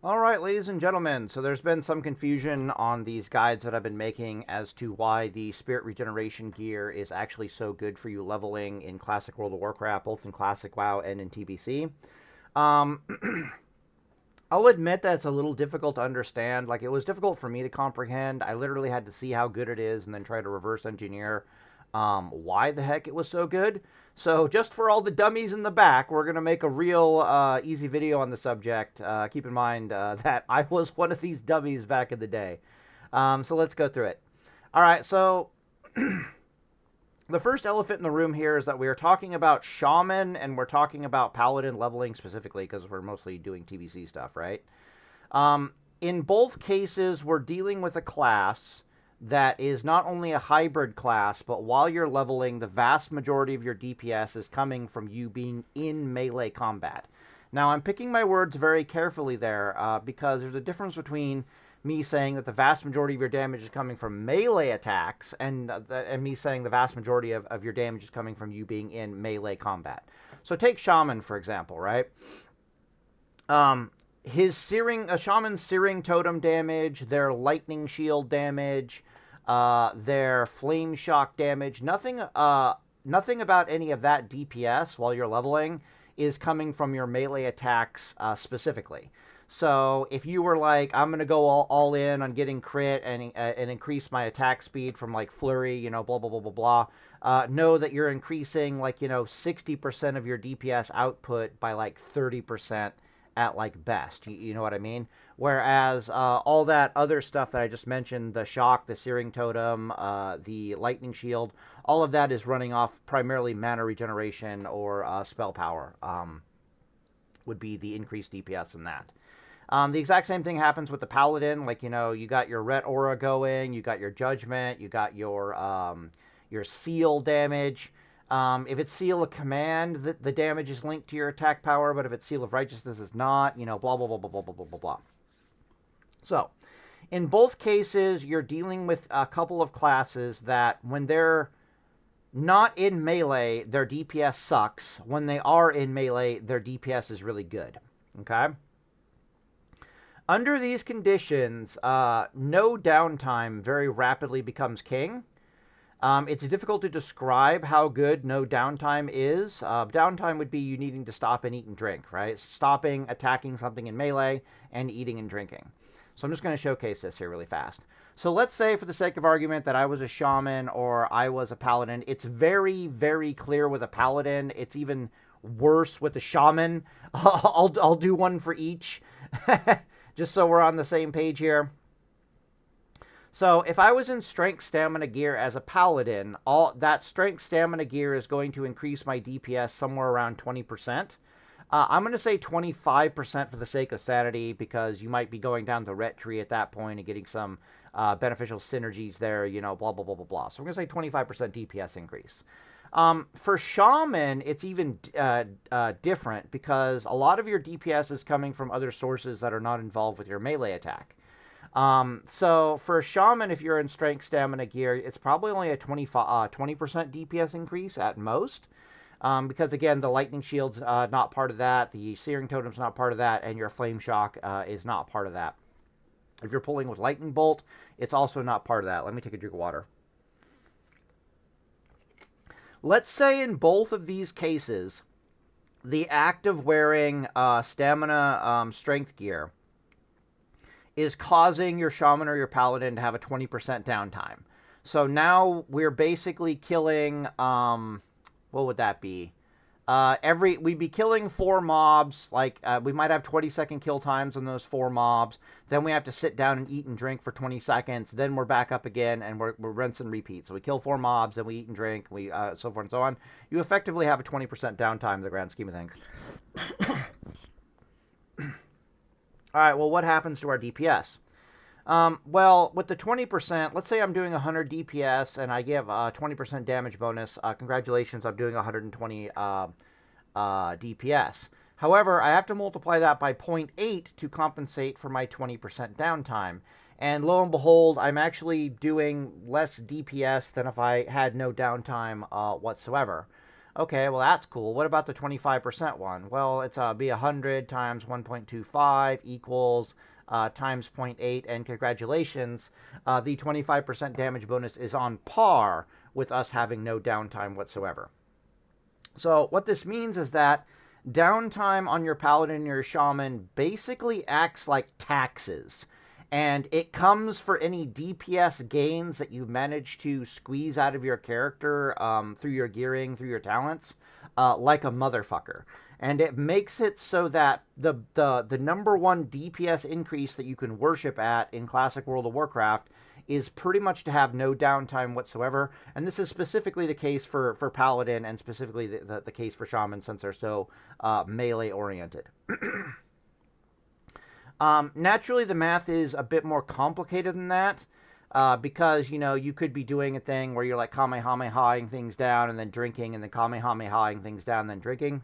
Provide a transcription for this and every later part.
All right, ladies and gentlemen, so there's been some confusion on these guides that I've been making as to why the spirit regeneration gear is actually so good for you leveling in Classic World of Warcraft, both in Classic WoW and in TBC. Um, I'll admit that it's a little difficult to understand. Like, it was difficult for me to comprehend. I literally had to see how good it is and then try to reverse engineer why the heck it was so good. So, just for all the dummies in the back, we're going to make a real easy video on the subject. Keep in mind that I was one of these dummies back in the day. So, let's go through it. All right, so the first elephant in the room here is that we are talking about Shaman and we're talking about Paladin leveling specifically because we're mostly doing TBC stuff, right? In both cases, we're dealing with a class that is not only a hybrid class, but while you're leveling, the vast majority of your DPS is coming from you being in melee combat. Now, I'm picking my words very carefully there because there's a difference between me saying that the vast majority of your damage is coming from melee attacks and me saying the vast majority of your damage is coming from you being in melee combat. So take Shaman, for example, right? Shaman's searing totem damage, their lightning shield damage, their flame shock damage, nothing about any of that DPS while you're leveling is coming from your melee attacks specifically. So if you were like, I'm going to go all in on getting crit and increase my attack speed from like flurry, blah, blah, blah, blah, blah, know that you're increasing like, 60% of your DPS output by like 30% at like best. You know what I mean? Whereas all that other stuff that I just mentioned, the shock, the searing totem, the lightning shield, all of that is running off primarily mana regeneration or spell power, would be the increased DPS in that. The exact same thing happens with the Paladin. Like, you got your ret aura going, you got your judgment, you got your seal damage. If it's seal of command, the damage is linked to your attack power, but if it's seal of righteousness, it's not, blah, blah, blah, blah, blah, blah, blah, blah, blah. So, in both cases, you're dealing with a couple of classes that when they're not in melee, their DPS sucks. When they are in melee, their DPS is really good. Okay? Under these conditions, no downtime very rapidly becomes king. It's difficult to describe how good no downtime is. Downtime would be you needing to stop and eat and drink, right? Stopping, attacking something in melee, and eating and drinking. So I'm just going to showcase this here really fast. So let's say, for the sake of argument, that I was a shaman or I was a paladin. It's very, very clear with a paladin. It's even worse with a shaman. I'll do one for each, just so we're on the same page here. So if I was in strength stamina gear as a paladin, all that strength stamina gear is going to increase my DPS somewhere around 20%. I'm going to say 25% for the sake of sanity, because you might be going down the ret tree at that point and getting some beneficial synergies there, blah, blah, blah, blah, blah. So we're going to say 25% DPS increase. For Shaman, it's even different, because a lot of your DPS is coming from other sources that are not involved with your melee attack. So for a Shaman, if you're in strength stamina gear, it's probably only a 20% DPS increase at most. Because again, the lightning shield's not part of that, the searing totem's not part of that, and your flame shock is not part of that. If you're pulling with lightning bolt, it's also not part of that. Let me take a drink of water. Let's say in both of these cases, the act of wearing stamina strength gear is causing your shaman or your paladin to have a 20% downtime. So now we're basically killing, what would that be? We'd be killing 4 mobs, we might have 20-second kill times on those 4 mobs. Then we have to sit down and eat and drink for 20 seconds. Then we're back up again, and we're rinse and repeat. So we kill 4 mobs, and we eat and drink, so forth and so on. You effectively have a 20% downtime in the grand scheme of things. All right, well, what happens to our DPS? Well, with the 20%, let's say I'm doing 100 DPS and I give a 20% damage bonus. Congratulations, I'm doing 120 DPS. However, I have to multiply that by 0.8 to compensate for my 20% downtime. And lo and behold, I'm actually doing less DPS than if I had no downtime whatsoever. Okay, well that's cool. What about the 25% one? Well, it's be 100 times 1.25 equals times zero point 0.8, and congratulations, the 25% damage bonus is on par with us having no downtime whatsoever. So what this means is that downtime on your paladin and your shaman basically acts like taxes. And it comes for any DPS gains that you manage to squeeze out of your character through your gearing, through your talents, like a motherfucker. And it makes it so that the number one DPS increase that you can worship at in Classic World of Warcraft is pretty much to have no downtime whatsoever. And this is specifically the case for Paladin, and specifically the case for Shaman, since they're so melee oriented. Naturally, the math is a bit more complicated than that. Because, you know, you could be doing a thing where you're like Kamehamehaing things down and then drinking, and then Kamehamehaing things down and then drinking.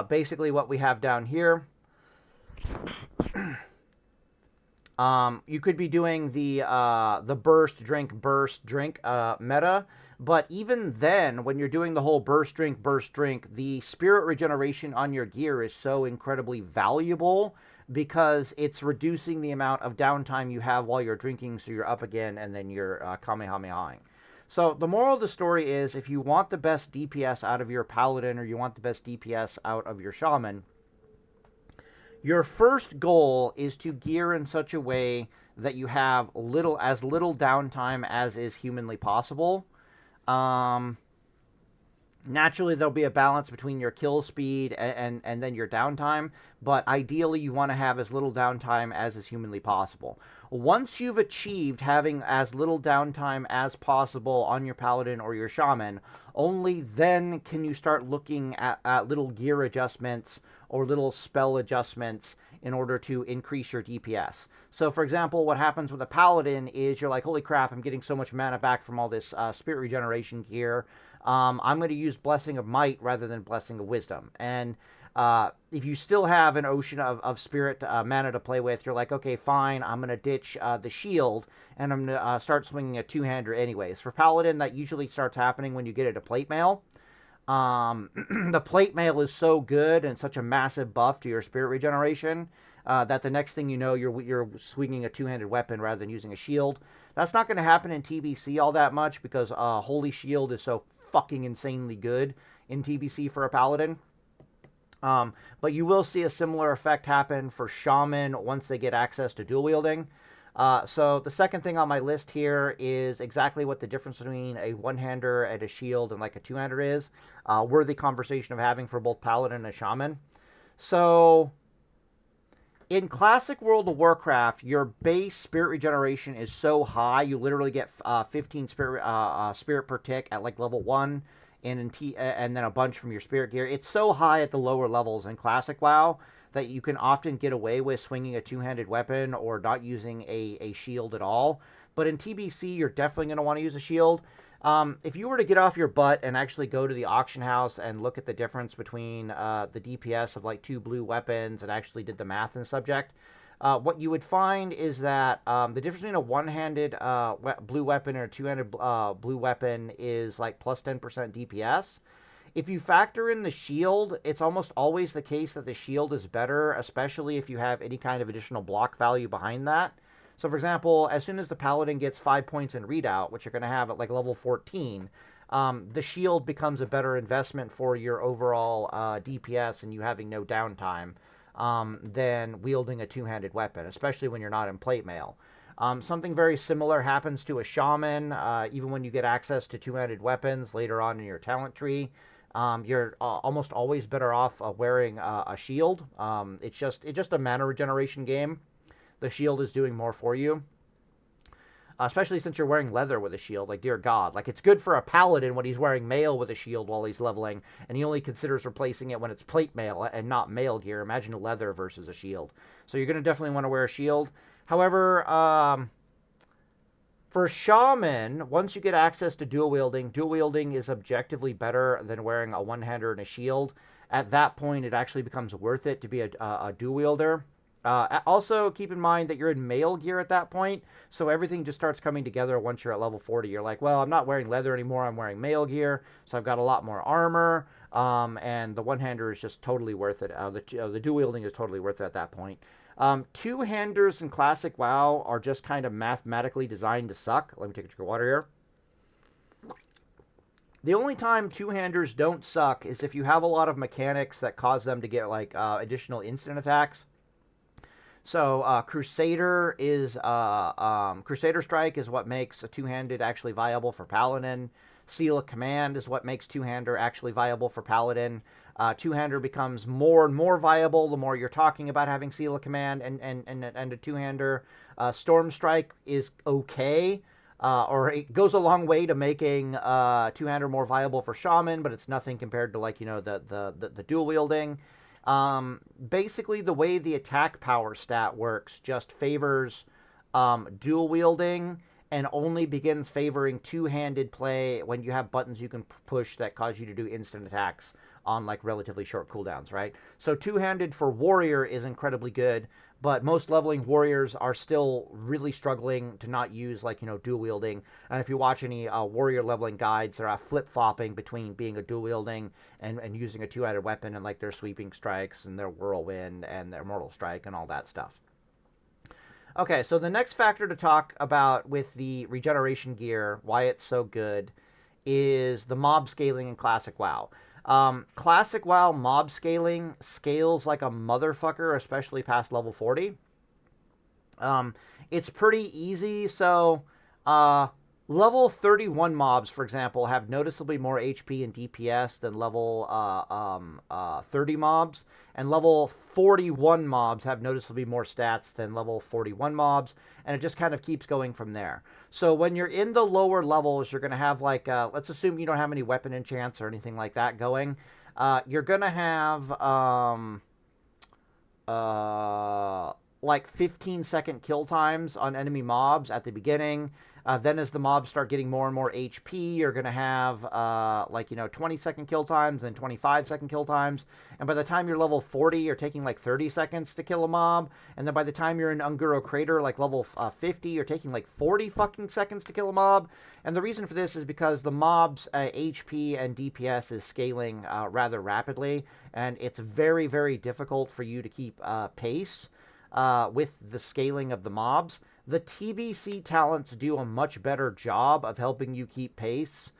Basically, what we have down here, you could be doing the burst, drink meta. But even then, when you're doing the whole burst, drink, the spirit regeneration on your gear is so incredibly valuable because it's reducing the amount of downtime you have while you're drinking, so you're up again, and then you're Kamehamehaing. So the moral of the story is, if you want the best DPS out of your paladin, or you want the best DPS out of your shaman, your first goal is to gear in such a way that you have as little downtime as is humanly possible. Naturally, there'll be a balance between your kill speed and then your downtime, but ideally you want to have as little downtime as is humanly possible. Once you've achieved having as little downtime as possible on your paladin or your shaman, only then can you start looking at little gear adjustments or little spell adjustments in order to increase your DPS. So, for example, what happens with a paladin is you're like, holy crap, I'm getting so much mana back from all this spirit regeneration gear. I'm going to use Blessing of Might rather than Blessing of Wisdom. And if you still have an ocean of spirit mana to play with, you're like, okay, fine, I'm going to ditch the shield, and I'm going to start swinging a two-hander anyways. For Paladin, that usually starts happening when you get into plate mail. The plate mail is so good and such a massive buff to your spirit regeneration that the next thing you know, you're swinging a two-handed weapon rather than using a shield. That's not going to happen in TBC all that much because Holy Shield is so fucking insanely good in TBC for a paladin. But you will see a similar effect happen for Shaman once they get access to dual wielding. So the second thing on my list here is exactly what the difference between a one-hander and a shield and like a two-hander is. Worthy conversation of having for both Paladin and Shaman. So in Classic World of Warcraft, your base spirit regeneration is so high, you literally get 15 spirit per tick at like level 1, and then a bunch from your spirit gear. It's so high at the lower levels in Classic WoW that you can often get away with swinging a two-handed weapon or not using a shield at all. But in TBC, you're definitely going to want to use a shield. If you were to get off your butt and actually go to the auction house and look at the difference between the DPS of like two blue weapons and actually did the math in the subject, what you would find is that the difference between a one-handed blue weapon and a two-handed blue weapon is like plus 10% DPS. If you factor in the shield, it's almost always the case that the shield is better, especially if you have any kind of additional block value behind that. So, for example, as soon as the Paladin gets 5 points in readout, which you're going to have at like level 14, the shield becomes a better investment for your overall DPS and you having no downtime than wielding a two-handed weapon, especially when you're not in plate mail. Something very similar happens to a Shaman, even when you get access to two-handed weapons later on in your talent tree. You're almost always better off wearing a shield. It's just a mana regeneration game. The shield is doing more for you. Especially since you're wearing leather with a shield, like, dear God. Like, it's good for a paladin when he's wearing mail with a shield while he's leveling, and he only considers replacing it when it's plate mail and not mail gear. Imagine a leather versus a shield. So you're going to definitely want to wear a shield. However, for Shaman, once you get access to dual wielding is objectively better than wearing a one-hander and a shield. At that point, it actually becomes worth it to be a dual wielder. Also, keep in mind that you're in male gear at that point, so everything just starts coming together once you're at level 40. You're like, well, I'm not wearing leather anymore, I'm wearing male gear, so I've got a lot more armor, and the one-hander is just totally worth it. The dual-wielding is totally worth it at that point. Two-handers in Classic WoW are just kind of mathematically designed to suck. Let me take a drink of water here. The only time two-handers don't suck is if you have a lot of mechanics that cause them to get, like, additional instant attacks. So Crusader Strike is what makes a two-handed actually viable for Paladin. Seal of Command is what makes two-hander actually viable for Paladin. Two-hander becomes more and more viable the more you're talking about having Seal of Command and a two-hander. Storm Strike is okay, or it goes a long way to making two-hander more viable for Shaman, but it's nothing compared to, like, the dual-wielding. Basically, the way the attack power stat works just favors dual wielding and only begins favoring two-handed play when you have buttons you can push that cause you to do instant attacks on, like, relatively short cooldowns, right? So two-handed for warrior is incredibly good, but most leveling warriors are still really struggling to not use, like, dual wielding. And if you watch any warrior leveling guides, they're flip-flopping between being a dual wielding and using a two-handed weapon, and, like, their sweeping strikes and their whirlwind and their mortal strike and all that stuff. Okay, so the next factor to talk about with the regeneration gear, why it's so good, is the mob scaling in Classic WoW. Classic WoW mob scaling scales like a motherfucker, especially past level 40. It's pretty easy. So level 31 mobs, for example, have noticeably more HP and DPS than level 30 mobs. And level 41 mobs have noticeably more stats than level 41 mobs. And it just kind of keeps going from there. So when you're in the lower levels, you're going to have, like, let's assume you don't have any weapon enchants or anything like that going. You're going to have like 15-second kill times on enemy mobs at the beginning. Then as the mobs start getting more and more HP, you're going to have, 20-second kill times and 25-second kill times. And by the time you're level 40, you're taking, like, 30 seconds to kill a mob. And then by the time you're in Unguro Crater, like, level 50, you're taking, like, 40 fucking seconds to kill a mob. And the reason for this is because the mob's HP and DPS is scaling rather rapidly. And it's very, very difficult for you to keep pace with the scaling of the mobs. The TBC talents do a much better job of helping you keep pace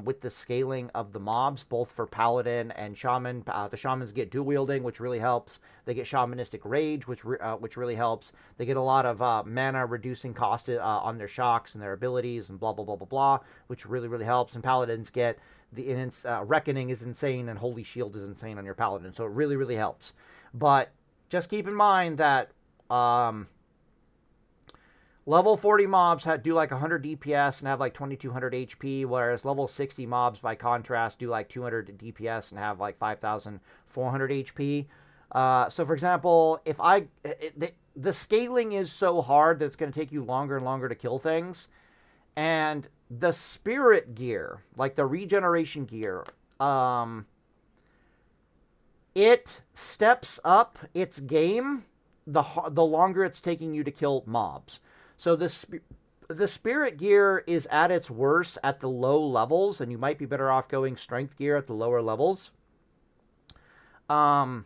with the scaling of the mobs, both for Paladin and Shaman. The Shamans get dual wielding, which really helps. They get Shamanistic Rage, which really helps. They get a lot of mana reducing cost on their shocks and their abilities and blah, blah, blah, blah, blah, which really, really helps. And Paladins get the Reckoning is insane and Holy Shield is insane on your Paladin. So it really, really helps. But just keep in mind that level 40 mobs do like 100 DPS and have like 2200 HP, whereas level 60 mobs, by contrast, do like 200 DPS and have like 5400 HP. So, for example, if the scaling is so hard that it's going to take you longer and longer to kill things, and the spirit gear, like the regeneration gear, it steps up its game the longer it's taking you to kill mobs. So the spirit gear is at its worst at the low levels, and you might be better off going strength gear at the lower levels. Because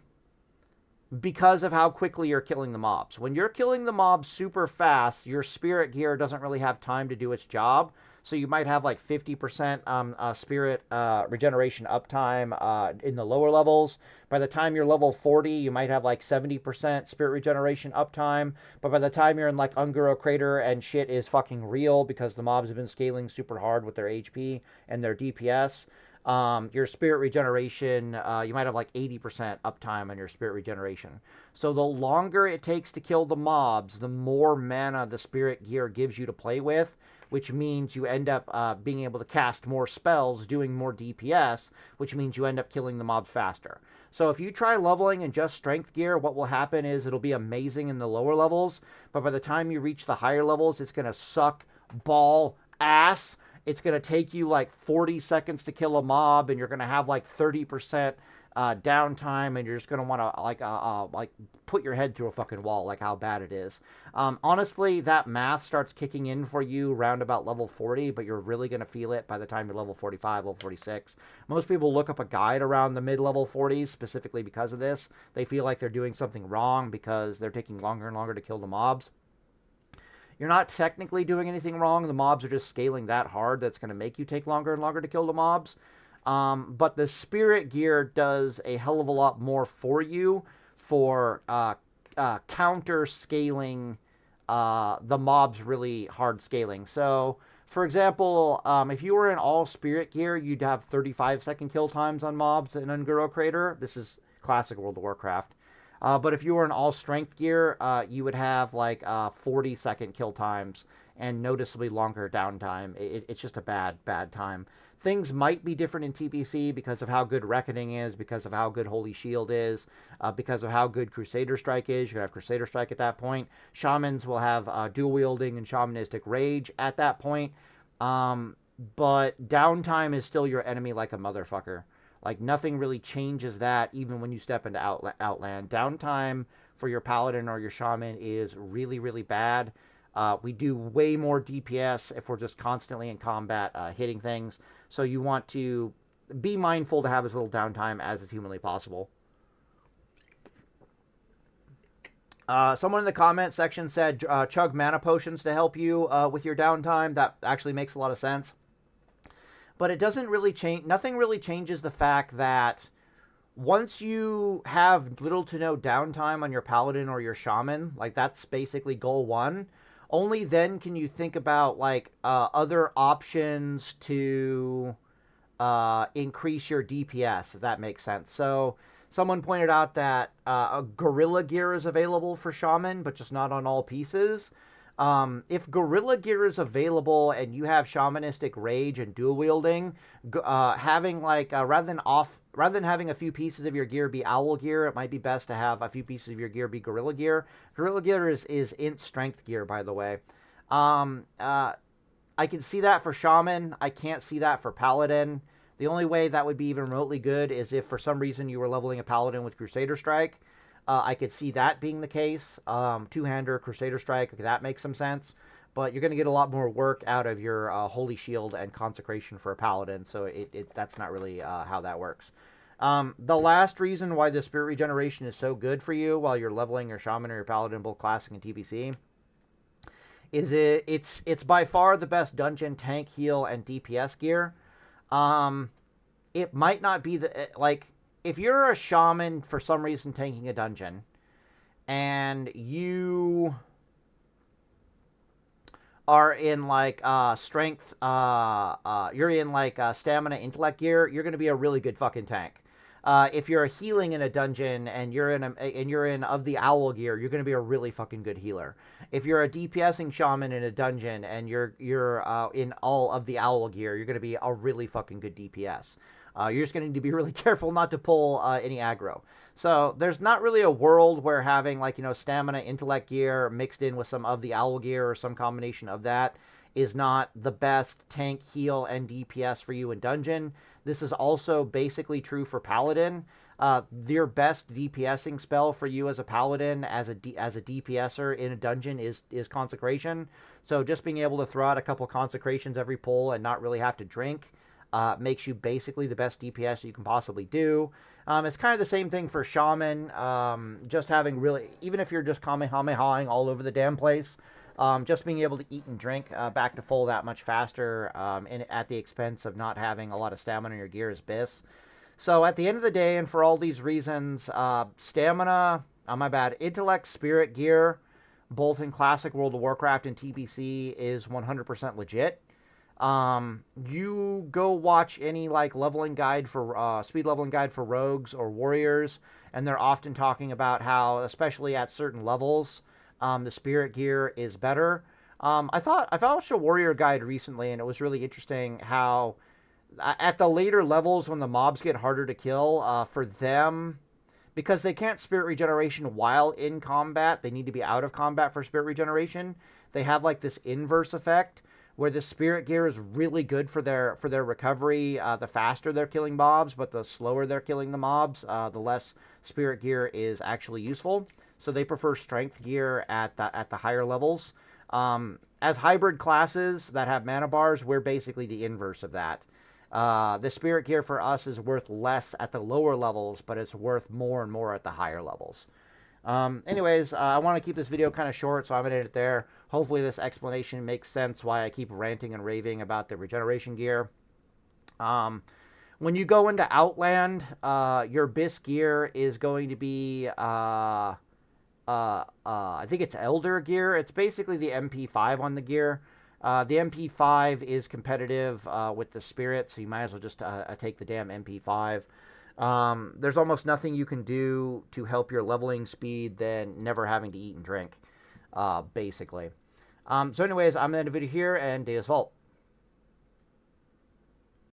of how quickly you're killing the mobs. When you're killing the mobs super fast, your spirit gear doesn't really have time to do its job. So you might have like 50% spirit regeneration uptime in the lower levels. By the time you're level 40, you might have like 70% spirit regeneration uptime. But by the time you're in like Unguro Crater and shit is fucking real because the mobs have been scaling super hard with their HP and their DPS, your spirit regeneration, you might have like 80% uptime on your spirit regeneration. So the longer it takes to kill the mobs, the more mana the spirit gear gives you to play with, which means you end up being able to cast more spells, doing more DPS, which means you end up killing the mobs faster. So if you try leveling in just strength gear, what will happen is it'll be amazing in the lower levels, but by the time you reach the higher levels, it's going to suck ball ass. It's going to take you like 40 seconds to kill a mob, and you're going to have like 30% downtime, and you're just gonna want to like put your head through a fucking wall, like how bad it is. Honestly, that math starts kicking in for you around about level 40, but you're really gonna feel it by the time you're level 45, level 46. Most people look up a guide around the mid-level 40s specifically because of this. They feel like they're doing something wrong because they're taking longer and longer to kill the mobs. You're not technically doing anything wrong. The mobs are just scaling that hard that's going to make you take longer and longer to kill the mobs. But the spirit gear does a hell of a lot more for you for counter scaling the mobs really hard scaling. So, for example, if you were in all spirit gear, you'd have 35-second kill times on mobs in Unguro Crater. This is classic World of Warcraft. But if you were in all strength gear, you would have like 40-second kill times and noticeably longer downtime. It's just a bad time. Things might be different in TBC because of how good Reckoning is, because of how good Holy Shield is, because of how good Crusader Strike is. You can have Crusader Strike at that point. Shamans will have dual wielding and shamanistic rage at that point. But downtime is still your enemy like a motherfucker. Like, nothing really changes that even when you step into Outland. Downtime for your Paladin or your Shaman is really, really bad. We do way more DPS if we're just constantly in combat hitting things. So you want to be mindful to have as little downtime as is humanly possible. Someone in the comment section said chug mana potions to help you with your downtime. That actually makes a lot of sense. But it doesn't really change. Nothing really changes the fact that once you have little to no downtime on your Paladin or your Shaman, like that's basically goal one, only then can you think about like other options to increase your DPS, if that makes sense. So someone pointed out that a Gorilla Gear is available for Shaman, but just not on all pieces. If Gorilla Gear is available and you have Shamanistic Rage and dual wielding, having like rather than having a few pieces of your gear be Owl Gear, it might be best to have a few pieces of your gear be Gorilla Gear. Gorilla Gear is int strength gear, by the way. I can see that for Shaman. I can't see that for Paladin. The only way that would be even remotely good is if for some reason you were leveling a Paladin with Crusader Strike. I could see that being the case. Two-hander, Crusader Strike, that makes some sense. But you're going to get a lot more work out of your Holy Shield and Consecration for a Paladin, so that's not really how that works. The last reason why the Spirit Regeneration is so good for you while you're leveling your Shaman or your Paladin, both Classic and TBC, is it's by far the best dungeon tank, heal, and DPS gear. It might not be the... like... If you're a Shaman for some reason tanking a dungeon, and you are in like strength, you're in like stamina intellect gear, you're going to be a really good fucking tank. If you're healing in a dungeon and you're in of the owl gear, you're going to be a really fucking good healer. If you're a DPSing shaman in a dungeon and you're in all of the owl gear, you're going to be a really fucking good DPS. You're just going to need to be really careful not to pull any aggro. So there's not really a world where having like, stamina intellect gear mixed in with some of the owl gear or some combination of that is not the best tank, heal, and DPS for you in dungeon. This is also basically true for Paladin. Your best DPSing spell for you as a Paladin, as a DPSer in a dungeon is Consecration. So just being able to throw out a couple Consecrations every pull and not really have to drink makes you basically the best DPS you can possibly do. It's kind of the same thing for Shaman. Just having really, even if you're just Kamehameha'ing all over the damn place, just being able to eat and drink back to full that much faster and at the expense of not having a lot of stamina in your gear is BIS. So at the end of the day, and for all these reasons, stamina, intellect, spirit gear, both in Classic World of Warcraft and TBC is 100% legit. You go watch any like leveling guide for speed leveling guide for rogues or warriors, and they're often talking about how, especially at certain levels, the spirit gear is better. I watched a warrior guide recently, and it was really interesting how at the later levels when the mobs get harder to kill, for them, because they can't spirit regeneration while in combat, they need to be out of combat for spirit regeneration. They have like this inverse effect where the spirit gear is really good for their recovery. The faster they're killing mobs, but the slower they're killing the mobs, the less spirit gear is actually useful. So they prefer strength gear at the higher levels. As hybrid classes that have mana bars, we're basically the inverse of that. The spirit gear for us is worth less at the lower levels, but it's worth more and more at the higher levels. Anyways, I want to keep this video kind of short, so I'm going to end it there. Hopefully this explanation makes sense why I keep ranting and raving about the regeneration gear. When you go into Outland, your BIS gear is going to be, I think it's Elder gear. It's basically the MP5 on the gear. The MP5 is competitive with the Spirit, so you might as well just take the damn MP5. There's almost nothing you can do to help your leveling speed than never having to eat and drink, basically. So anyways, I'm going to end the video here, and Deus Vult.